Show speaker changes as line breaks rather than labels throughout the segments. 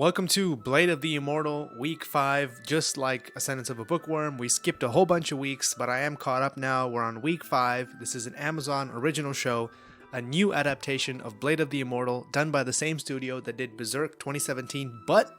Welcome to Blade of the Immortal, Week 5. Just like A Sentence of a Bookworm, we skipped a whole bunch of weeks, but I am caught up now. We're on Week 5. This is an Amazon original show, a new adaptation of Blade of the Immortal, done by the same studio that did Berserk 2017, but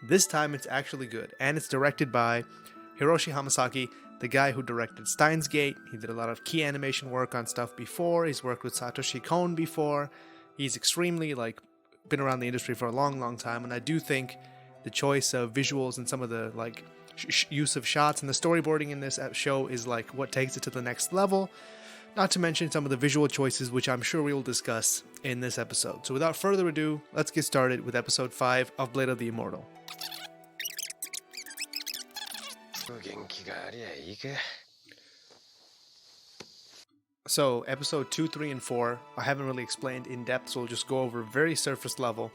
this time it's actually good. And it's directed by Hiroshi Hamasaki, the guy who directed Steins Gate. He did a lot of key animation work on stuff before. He's worked with Satoshi Kon before. He's extremely, been around the industry for a long time, and I do think the choice of visuals and some of the use of shots and the storyboarding in this show is what takes it to the next level, not to mention some of the visual choices, which I'm sure we will discuss in this episode. So without further ado, let's get started with episode 5 of Blade of the Immortal. So, episode 2, 3, and 4, I haven't really explained in depth, so we'll just go over very surface level.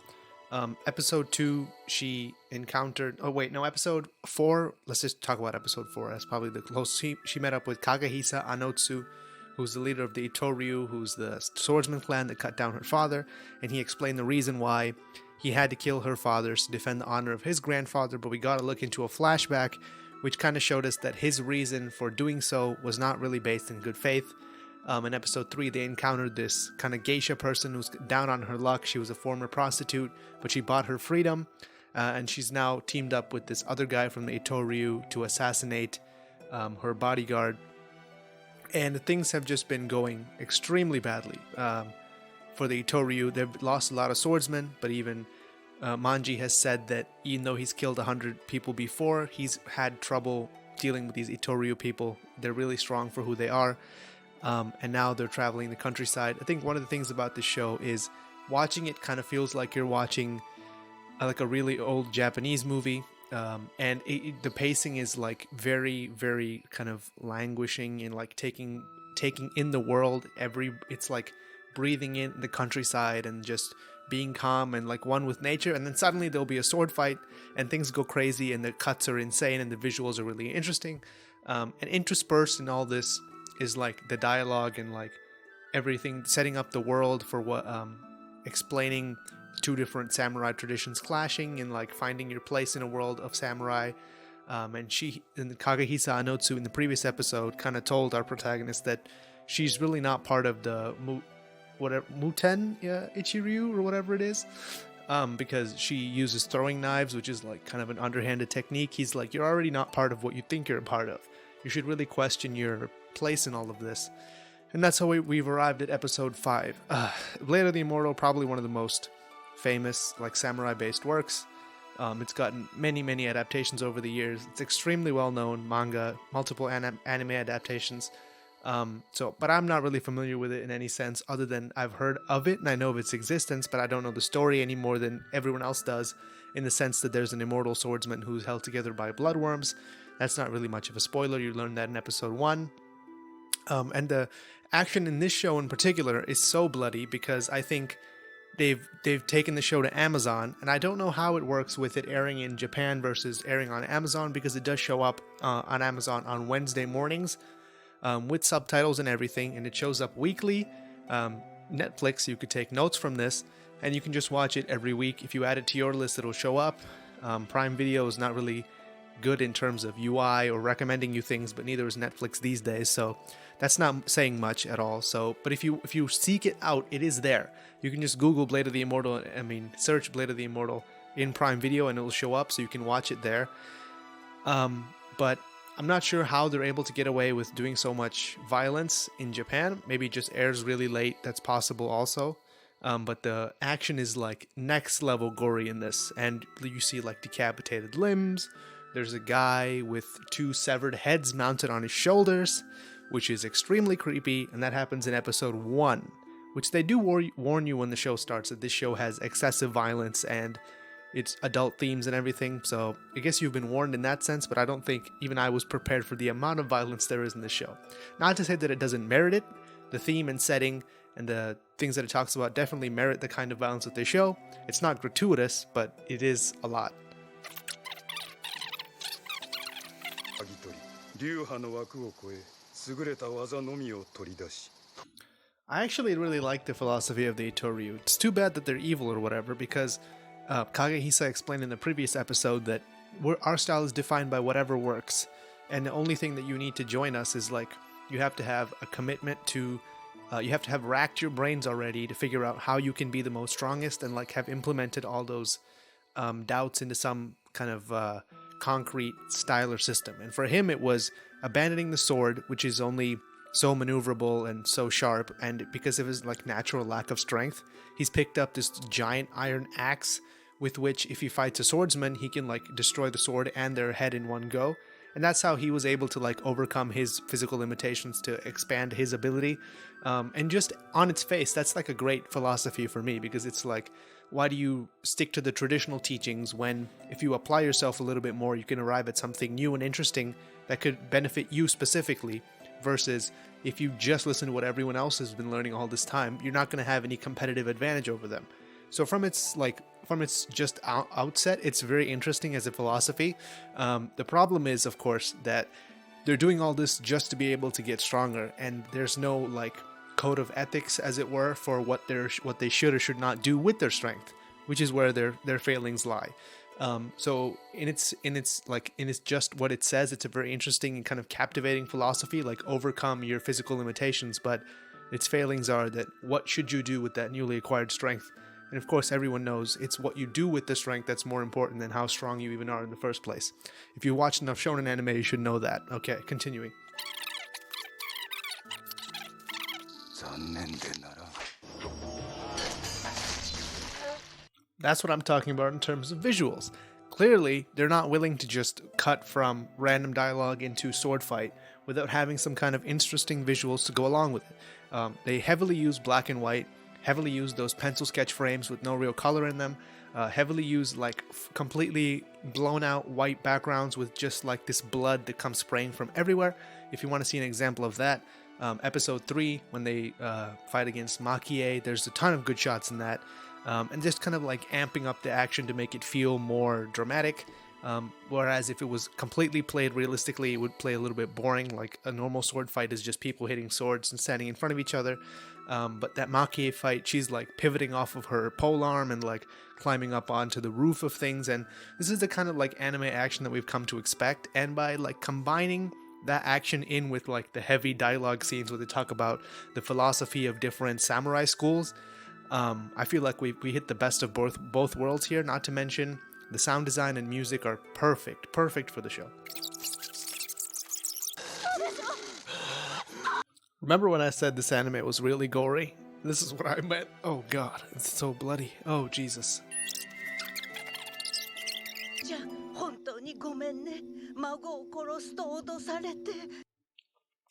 Episode 2, she encountered... episode 4, let's just talk about episode 4. That's probably the closest. She met up with Kagehisa Anotsu, who's the leader of the Itoryu, who's the swordsman clan that cut down her father, and he explained the reason why he had to kill her father to defend the honor of his grandfather, but we got to look into a flashback, which kind of showed us that his reason for doing so was not really based in good faith. In episode 3, they encountered this kind of geisha person who's down on her luck. She was a former prostitute, but she bought her freedom, and she's now teamed up with this other guy from the Itoryu to assassinate her bodyguard. And things have just been going extremely badly for the Itoryu. They've lost a lot of swordsmen, but even Manji has said that even though he's killed 100 people before, he's had trouble dealing with these Itoryu people. They're really strong for who they are. And now they're traveling the countryside. I think one of the things about this show is watching it kind of feels like you're watching a really old Japanese movie. And the pacing is very, very kind of languishing and taking in the world. It's like breathing in the countryside and just being calm and one with nature. And then suddenly there'll be a sword fight and things go crazy and the cuts are insane and the visuals are really interesting. And interspersed in all this is the dialogue and everything, setting up the world for what explaining two different samurai traditions clashing and finding your place in a world of samurai. And Kagehisa Anotsu in the previous episode kind of told our protagonist that she's really not part of the Muten Ichiryu or whatever it is, because she uses throwing knives, which is kind of an underhanded technique. He's you're already not part of what you think you're a part of. You should really question your place in all of this. And that's how we've arrived at episode 5. Blade of the Immortal, probably one of the most famous samurai based works. It's gotten many adaptations over the years. It's extremely well known manga, multiple anime adaptations. But I'm not really familiar with it in any sense other than I've heard of it and I know of its existence, but I don't know the story any more than everyone else does, in the sense that there's an immortal swordsman who's held together by bloodworms. That's not really much of a spoiler. You learned that in episode 1. And the action in this show in particular is so bloody because I think they've taken the show to Amazon, and I don't know how it works with it airing in Japan versus airing on Amazon, because it does show up on Amazon on Wednesday mornings with subtitles and everything, and it shows up weekly. Netflix, you could take notes from this, and you can just watch it every week. If you add it to your list, it'll show up. Prime Video is not really good in terms of UI or recommending you things, but neither is Netflix these days, so that's not saying much at all. But if you seek it out, it is there. You can just Google Blade of the Immortal, search Blade of the Immortal in Prime Video and it will show up, so you can watch it there. But I'm not sure how they're able to get away with doing so much violence in Japan. Maybe it just airs really late, that's possible also. But the action is next level gory in this, and you see decapitated limbs. There's a guy with 2 severed heads mounted on his shoulders, which is extremely creepy, and that happens in episode 1, which they do warn you when the show starts that this show has excessive violence and it's adult themes and everything, so I guess you've been warned in that sense, but I don't think even I was prepared for the amount of violence there is in this show. Not to say that it doesn't merit it. The theme and setting and the things that it talks about definitely merit the kind of violence that they show. It's not gratuitous, but it is a lot. I actually really like the philosophy of the Itoryu. It's too bad that they're evil or whatever, because Kagehisa explained in the previous episode that our style is defined by whatever works, and the only thing that you need to join us is like you have to have a commitment to you have to have racked your brains already to figure out how you can be the most strongest, and like have implemented all those doubts into some kind of concrete style or system. And for him it was abandoning the sword, which is only so maneuverable and so sharp, and because of his like natural lack of strength, he's picked up this giant iron axe with which if he fights a swordsman he can like destroy the sword and their head in one go. And that's how he was able to like overcome his physical limitations to expand his ability. And just on its face, that's like a great philosophy for me, because it's like, why do you stick to the traditional teachings when if you apply yourself a little bit more, you can arrive at something new and interesting that could benefit you specifically, versus if you just listen to what everyone else has been learning all this time, you're not going to have any competitive advantage over them. So from its just outset, it's very interesting as a philosophy. The problem is, of course, that they're doing all this just to be able to get stronger, and there's no like code of ethics, as it were, for what they should or should not do with their strength, which is where their failings lie. So in its just what it says, it's a very interesting and kind of captivating philosophy, like overcome your physical limitations, but its failings are that what should you do with that newly acquired strength? And of course, everyone knows it's what you do with the strength that's more important than how strong you even are in the first place. If you watch enough shonen anime, you should know that. Okay, continuing. That's what I'm talking about in terms of visuals. Clearly, they're not willing to just cut from random dialogue into sword fight without having some kind of interesting visuals to go along with it. They heavily use black and white, heavily use those pencil sketch frames with no real color in them, heavily use like completely blown out white backgrounds with just like this blood that comes spraying from everywhere. If you want to see an example of that, episode 3, when they fight against Makie, there's a ton of good shots in that, and just kind of like amping up the action to make it feel more dramatic. Whereas if it was completely played realistically, it would play a little bit boring. Like a normal sword fight is just people hitting swords and standing in front of each other. But that Makie fight, she's like pivoting off of her polearm and like climbing up onto the roof of things. And this is the kind of like anime action that we've come to expect. And by like combining that action in with like the heavy dialogue scenes where they talk about the philosophy of different samurai schools, I feel like we hit the best of both worlds here. Not to mention the sound design and music are perfect for the show. Remember when I said this anime was really gory? This is what I meant. Oh god, it's so bloody. Oh Jesus.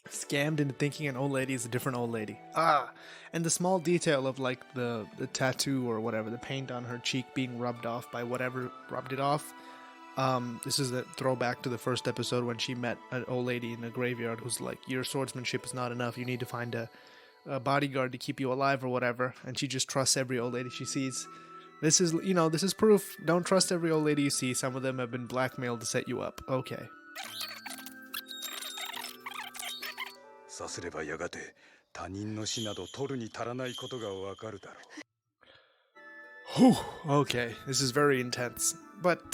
Scammed into thinking an old lady is a different old lady. And the small detail of like the tattoo or whatever, the paint on her cheek being rubbed off by whatever rubbed it off. This is a throwback to the first episode when she met an old lady in a graveyard who's like, your swordsmanship is not enough, you need to find a bodyguard to keep you alive or whatever, and she just trusts every old lady she sees. This is proof. Don't trust every old lady you see. Some of them have been blackmailed to set you up. Okay. Whew, okay, this is very intense. But,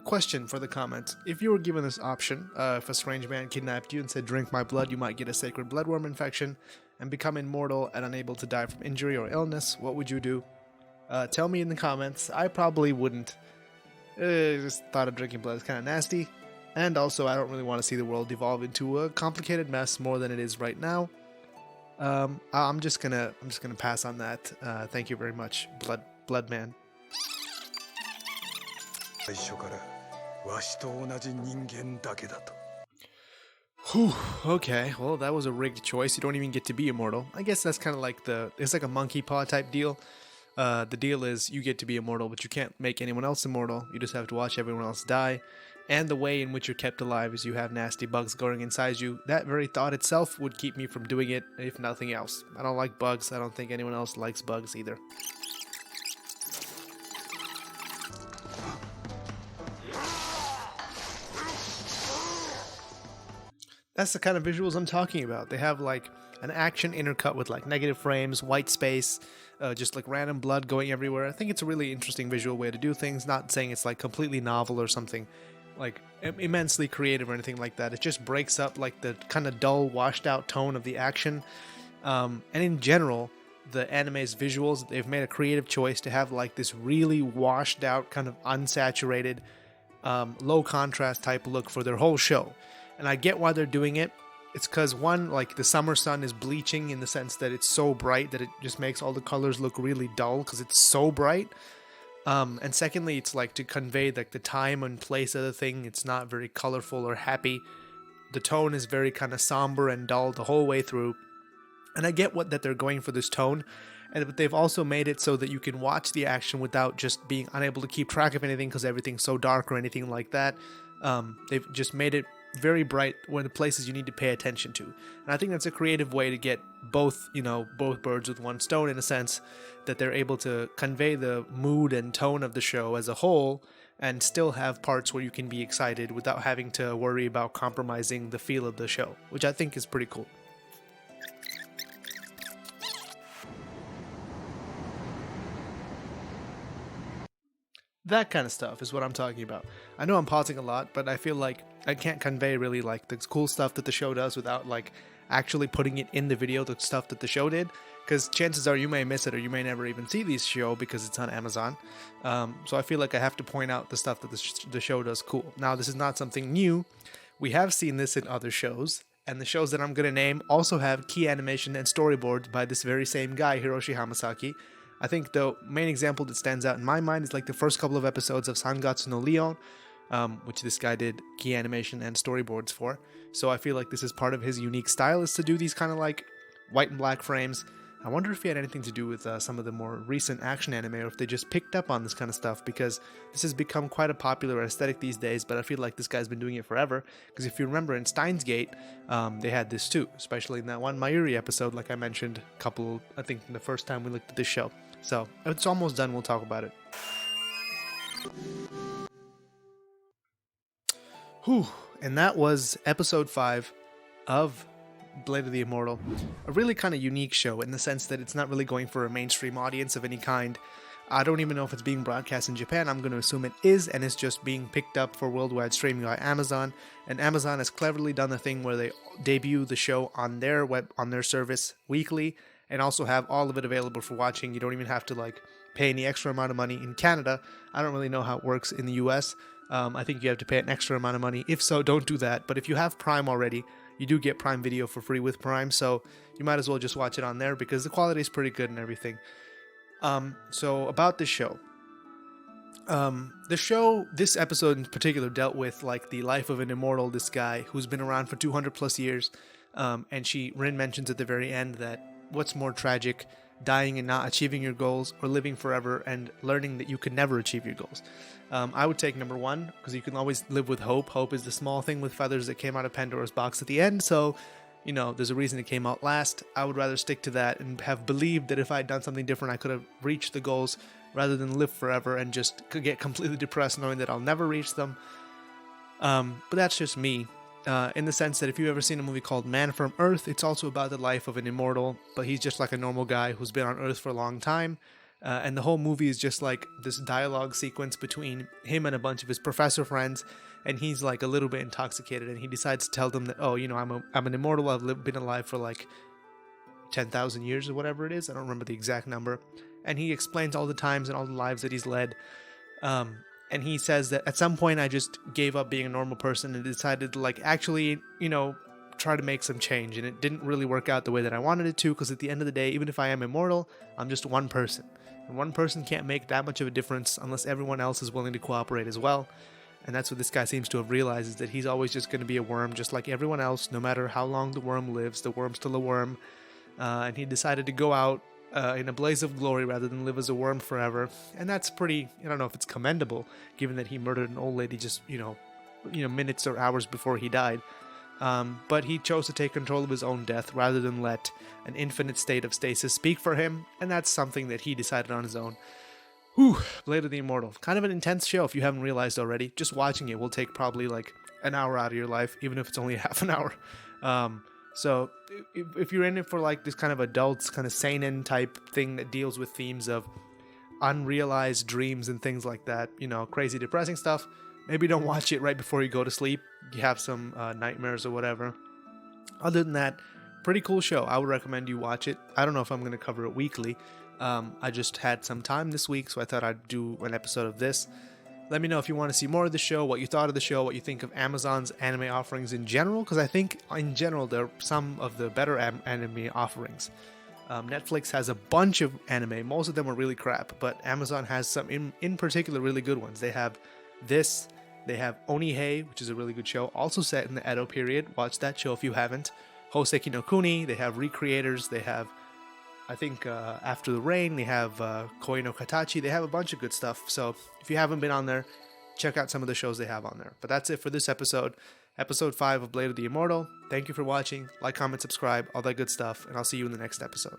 question for the comments. If you were given this option, if a strange man kidnapped you and said, drink my blood, you might get a sacred bloodworm infection and become immortal and unable to die from injury or illness, what would you do? Tell me in the comments. I probably wouldn't. Just thought of drinking blood is kind of nasty. And also, I don't really want to see the world devolve into a complicated mess more than it is right now. I'm just gonna pass on that. Thank you very much, Blood Man. Whew, okay, well that was a rigged choice. You don't even get to be immortal. I guess that's kind of like it's like a monkey paw type deal. The deal is you get to be immortal, but you can't make anyone else immortal. You just have to watch everyone else die. And the way in which you're kept alive is you have nasty bugs growing inside you. That very thought itself would keep me from doing it, if nothing else. I don't like bugs. I don't think anyone else likes bugs either. That's the kind of visuals I'm talking about. They have like an action intercut with like negative frames, white space, just like random blood going everywhere. I think it's a really interesting visual way to do things. Not saying it's like completely novel or something like immensely creative or anything like that. It just breaks up like the kind of dull, washed out tone of the action. And in general, the anime's visuals, they've made a creative choice to have like this really washed out, kind of unsaturated, low contrast type look for their whole show. And I get why they're doing it. It's because, one, like the summer sun is bleaching in the sense that it's so bright that it just makes all the colors look really dull because it's so bright. And secondly, it's like to convey like the time and place of the thing. It's not very colorful or happy. The tone is very kind of somber and dull the whole way through. And I get that they're going for this tone, but they've also made it so that you can watch the action without just being unable to keep track of anything because everything's so dark or anything like that. They've just made it very bright when the places you need to pay attention to. And I think that's a creative way to get both birds with one stone, in a sense that they're able to convey the mood and tone of the show as a whole and still have parts where you can be excited without having to worry about compromising the feel of the show, which I think is pretty cool. That kind of stuff is what I'm talking about. I know I'm pausing a lot, but I feel like I can't convey really like the cool stuff that the show does without like actually putting it in the video, the stuff that the show did, because chances are you may miss it or you may never even see this show because it's on Amazon. So I feel like I have to point out the stuff that the show does cool. Now, this is not something new. We have seen this in other shows, and the shows that I'm going to name also have key animation and storyboards by this very same guy, Hiroshi Hamasaki. I think the main example that stands out in my mind is like the first couple of episodes of Sangatsu no Lion, which this guy did key animation and storyboards for. So I feel like this is part of his unique style, is to do these kind of like white and black frames. I wonder if he had anything to do with some of the more recent action anime, or if they just picked up on this kind of stuff, because this has become quite a popular aesthetic these days, but I feel like this guy's been doing it forever. Because if you remember in Steins Gate, they had this too, especially in that one Mayuri episode, like I mentioned I think the first time we looked at this show. So it's almost done, we'll talk about it. Whew, and that was episode 5 of Blade of the Immortal. A really kind of unique show in the sense that it's not really going for a mainstream audience of any kind. I don't even know if it's being broadcast in Japan. I'm going to assume it is, and it's just being picked up for worldwide streaming by Amazon. And Amazon has cleverly done the thing where they debut the show on their service weekly, and also have all of it available for watching. You don't even have to like pay any extra amount of money. In Canada, I don't really know how it works in the US. I think you have to pay an extra amount of money. If so, don't do that. But if you have Prime already, you do get Prime Video for free with Prime, so you might as well just watch it on there because the quality is pretty good and everything. So about this show. This episode in particular dealt with like the life of an immortal, this guy who's been around for 200 plus years. And Rin mentions at the very end that what's more tragic, dying and not achieving your goals, or living forever and learning that you could never achieve your goals? I would take number 1, because you can always live with hope. Hope is the small thing with feathers that came out of Pandora's box at the end, so there's a reason it came out last. I would rather stick to that and have believed that if I had done something different, I could have reached the goals, rather than live forever and just get completely depressed knowing that I'll never reach them. But that's just me. In the sense that if you've ever seen a movie called Man from Earth, it's also about the life of an immortal, but he's just like a normal guy who's been on Earth for a long time. And the whole movie is just like this dialogue sequence between him and a bunch of his professor friends, and he's like a little bit intoxicated, and he decides to tell them that, I'm an immortal, I've been alive for like 10,000 years or whatever it is, I don't remember the exact number, and he explains all the times and all the lives that he's led, and he says that at some point I just gave up being a normal person and decided to like actually, try to make some change, and it didn't really work out the way that I wanted it to, because at the end of the day, even if I am immortal, I'm just one person. And one person can't make that much of a difference unless everyone else is willing to cooperate as well. And that's what this guy seems to have realized, is that he's always just going to be a worm, just like everyone else. No matter how long the worm lives, the worm's still a worm. And he decided to go out in a blaze of glory rather than live as a worm forever. And that's pretty, I don't know if it's commendable, given that he murdered an old lady just, minutes or hours before he died. But he chose to take control of his own death rather than let an infinite state of stasis speak for him, and that's something that he decided on his own. Whew, Blade of the Immortal. Kind of an intense show if you haven't realized already. Just watching it will take probably like an hour out of your life, even if it's only half an hour. So if you're in it for like this kind of adults, kind of seinen type thing that deals with themes of unrealized dreams and things like that, you know, crazy depressing stuff, maybe don't watch it right before you go to sleep. You have some nightmares or whatever. Other than that, pretty cool show. I would recommend you watch it. I don't know if I'm going to cover it weekly. I just had some time this week, so I thought I'd do an episode of this. Let me know if you want to see more of the show, what you thought of the show, what you think of Amazon's anime offerings in general, because I think in general they're some of the better anime offerings. Netflix has a bunch of anime. Most of them are really crap, but Amazon has some in particular really good ones. They have this, they have Onihei, which is a really good show, also set in the Edo period. Watch that show if you haven't. Hoseki no Kuni, they have Recreators, they have, I think, After the Rain, they have Koi no Katachi, they have a bunch of good stuff. So if you haven't been on there, check out some of the shows they have on there. But that's it for this episode, episode 5 of Blade of the Immortal. Thank you for watching. Like, comment, subscribe, all that good stuff, and I'll see you in the next episode.